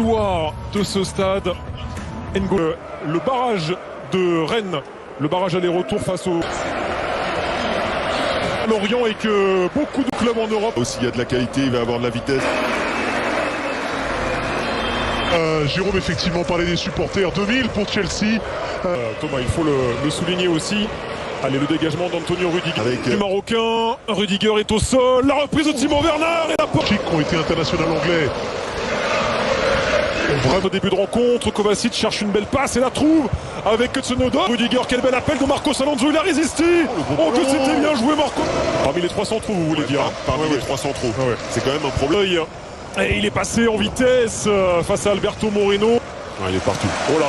couloirs de ce stade. Le barrage de Rennes, le barrage aller-retour face au Lorient, et que beaucoup de clubs en Europe aussi, il y a de la qualité, il va avoir de la vitesse. Jérôme effectivement parlait des supporters, 2000 pour Chelsea. Thomas, il faut le souligner aussi. Allez, le dégagement d'Antonio Rudiger avec du Marocain. Rudiger est au sol, la reprise de Timo Werner et la porte. Qui ont été international anglais. Vraiment début de rencontre, Kovacic cherche une belle passe et la trouve avec Tsunoda. Rudiger, quel bel appel de Marcos Alonso, il a résisté. Oh, que c'était bien joué, Marcos. Parmi les 300 trous, vous voulez dire. Parmi les 300 trous. C'est quand même un problème. Et il est passé en vitesse face à Alberto Moreno. Il est partout. Oh, la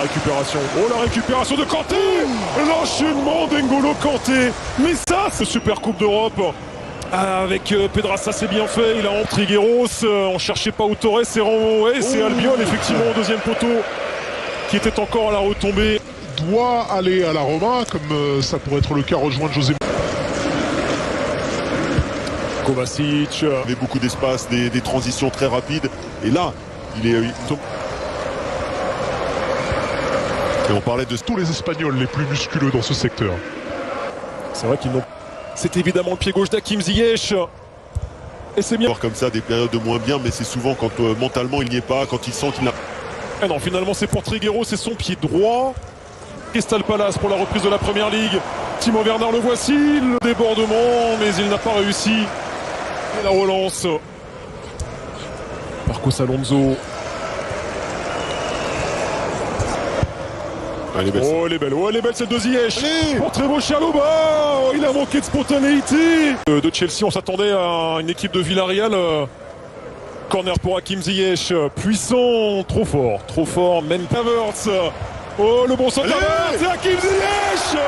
récupération de Kanté. L'enchaînement d'Ngolo Kanté. Mais ça, c'est Super Coupe d'Europe. Avec Pedraza, c'est bien fait. Il a en Trigueros. On cherchait pas Torres, c'est Albiol, effectivement, au deuxième poteau, qui était encore à la retombée. Doit aller à la Roma, comme ça pourrait être le cas, rejoindre José. Il Kovacic. y avait beaucoup d'espace, des transitions très rapides. Et là, il est... Et on parlait de tous les Espagnols les plus musculeux dans ce secteur. C'est vrai qu'ils n'ont... C'est évidemment le pied gauche d'Hakim Ziyech. Et c'est bien. Comme ça, des périodes de moins bien, mais c'est souvent quand mentalement il n'y est pas, quand il sent qu'il n'a... Ah non, finalement c'est pour Trigueros, c'est son pied droit. Crystal Palace pour la reprise de la Première Ligue. Timo Werner, le voici, le débordement, mais il n'a pas réussi. Et la relance. Marcos Alonso. Elle est belle. Oh, elle est belle cette de Ziyech. Pour Trevo Chalobah. Oh, il a manqué de spontanéité. De Chelsea, on s'attendait à une équipe de Villarreal. Corner pour Hakim Ziyech. Puissant, trop fort. Même Havertz. Oh, le bon centre d'Havertz. C'est Hakim Ziyech.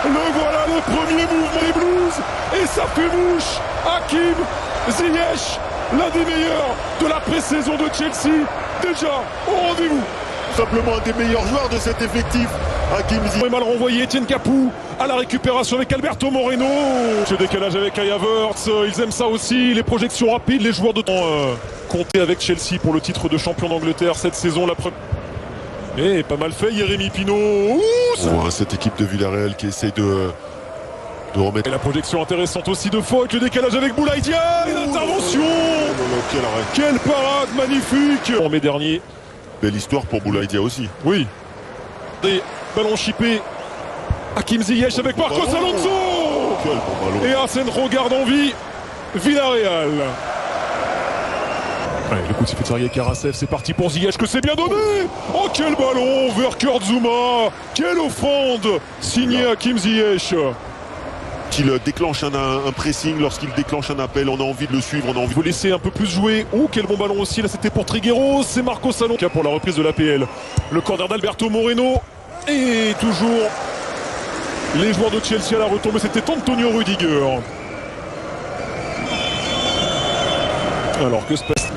Le voilà, le premier mouvement des Blues. Et ça fait mouche. Hakim Ziyech, l'un des meilleurs de la pré-saison de Chelsea. Déjà au rendez-vous. Simplement un des meilleurs joueurs de cet effectif. Hakim Ziyech. Mal renvoyé, Etienne Capou à la récupération avec Alberto Moreno. Ce décalage avec Kai Havertz, ils aiment ça aussi, les projections rapides, les joueurs de temps comptés avec Chelsea pour le titre de champion d'Angleterre cette saison. Et pas mal fait, Jérémy Pino. Cette équipe de Villarreal qui essaye de remettre. Et la projection intéressante aussi de Foyt, le décalage avec Boulaïdia, l'intervention. Quel arrêt. Quelle parade magnifique. En mai dernier. Belle histoire pour Boulaïdia aussi. Oui. Des ballons chippés. Hakim Ziyech avec Marcos Alonso. Quel bon ballon. Et Arsène regarde en vie. Villarreal. Ouais, le coup de sifflet de Sergei Karasev, c'est parti pour Ziyech, que c'est bien donné. Oh, quel ballon vers Kurt Zouma. Quelle offrande signé Hakim Ziyech. Qu'il déclenche un pressing, lorsqu'il déclenche un appel, on a envie de le suivre, on a envie. Il faut laisser un peu plus jouer. Oh, quel bon ballon aussi, là c'était pour Trigueros, c'est Marcos Alonso pour la reprise de l'APL. Le corner d'Alberto Moreno. Et toujours les joueurs de Chelsea à la retombée, c'était Antonio Rudiger. Alors que se passe?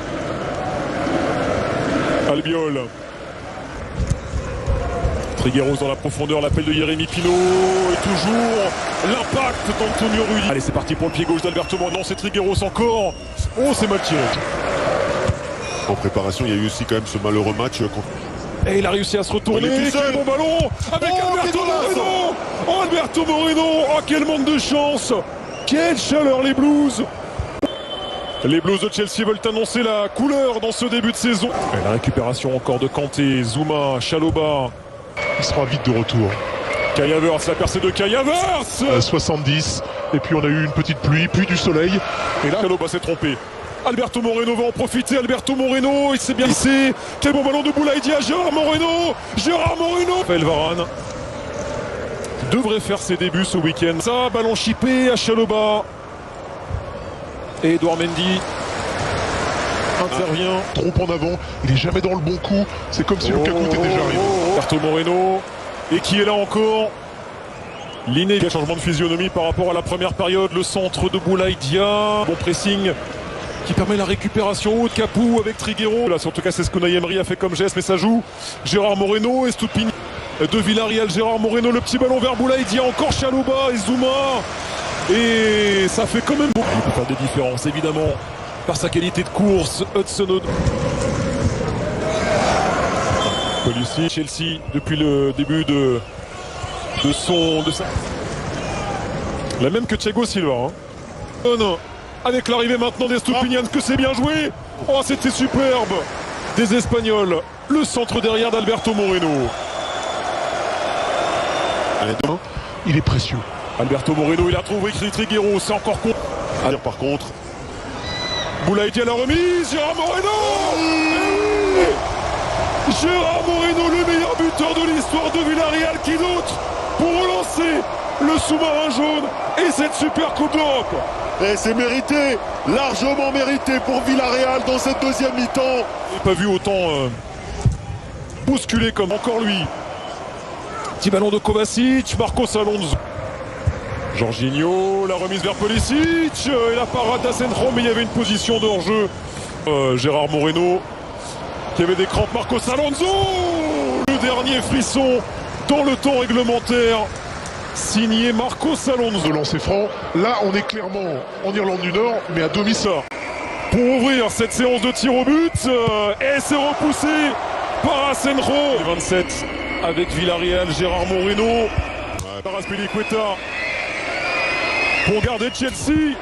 Albiol. Trigueros dans la profondeur, l'appel de Jérémy Pino. Et toujours l'impact d'Antonio Rudiger. Allez, c'est parti pour le pied gauche d'Alberto Moreno. Non, c'est Trigueros encore. Oh, c'est mal tiré. En préparation, il y a eu aussi quand même ce malheureux match. Et il a réussi à se retourner. Quel bon ballon avec Alberto Moreno. Oh, Alberto Moreno. Oh, quel manque de chance. Quelle chaleur, les Blues. Les Blues de Chelsea veulent annoncer la couleur dans ce début de saison. Et la récupération encore de Kanté, Zouma, Chalobah. Il sera vite de retour. Kai Havertz, la percée de Kai Havertz. 70. Et puis on a eu une petite pluie, puis du soleil. Et là, Chalobah s'est trompé. Alberto Moreno va en profiter. Alberto Moreno, il s'est bien hissé. Quel bon ballon de Boulaïdia. Gérard Moreno. Raphaël Varane devrait faire ses débuts ce week-end. Ça, ballon chippé à Chalobah. Et Edouard Mendy intervient. Trop en avant, il est jamais dans le bon coup. C'est comme si Lukaku était déjà arrivé. Alberto Moreno. Et qui est là encore? L'inégal changement de physionomie par rapport à la première période. Le centre de Boulaïdia. Bon pressing qui permet la récupération haute. Capou avec Trigueros. Là, en tout cas, c'est ce que Unai Emery a fait comme geste, mais ça joue. Gérard Moreno et Stupini de Villarreal. Gérard Moreno, le petit ballon vers Boulaïdia. Encore Chalobah et Zouma. Et ça fait quand même beaucoup. Il peut faire des différences, évidemment, par sa qualité de course. Hudson-Odoi. Pulisic, Chelsea depuis le début de sa... La même que Thiago Silva. Hein. Oh non. Avec l'arrivée maintenant des Stupinians, que c'est bien joué. Oh, c'était superbe. Des Espagnols. Le centre derrière d'Alberto Moreno. Il est précieux. Alberto Moreno, il a trouvé Trigueros, c'est encore con. Par contre, Boulaïdi à la remise, Gérard Moreno. Gérard Moreno, le meilleur buteur de l'histoire de Villarreal, qui d'autre pour relancer le sous-marin jaune et cette super Coupe d'Europe. et c'est mérité, largement mérité pour Villarreal dans cette deuxième mi-temps. J'ai pas vu autant bousculé comme encore lui. Petit ballon de Kovacic, Marcos Alonso. Jorginho, la remise vers Pulisic et la parade d'Asenjo, mais il y avait une position de hors-jeu. Gérard Moreno qui avait des crampes. Marcos Alonso, le dernier frisson dans le temps réglementaire. Signé Marcos Alonso. De lancer franc. Là, on est clairement en Irlande du Nord, mais à demi-sort. Pour ouvrir cette séance de tir au but, et c'est repoussé par Asenjo. 27 avec Villarreal, Gérard Moreno, Azpilicueta pour garder Chelsea.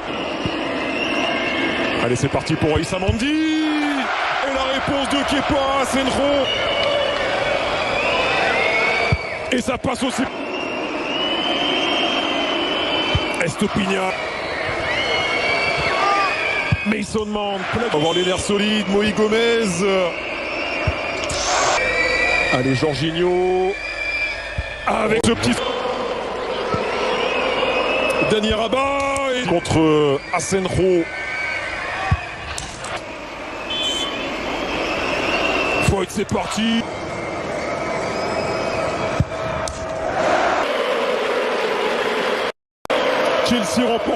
Allez, c'est parti pour Issa Mendy. Et la réponse de Kepa à Asenjo. Et ça passe aussi. Estopigna. Mason Mount. On va voir les nerfs solides. Moïse Gomez. Allez, Jorginho. Avec ce petit... Dani Rabat contre Asenjo. Foyt, c'est parti. Chelsea remporte.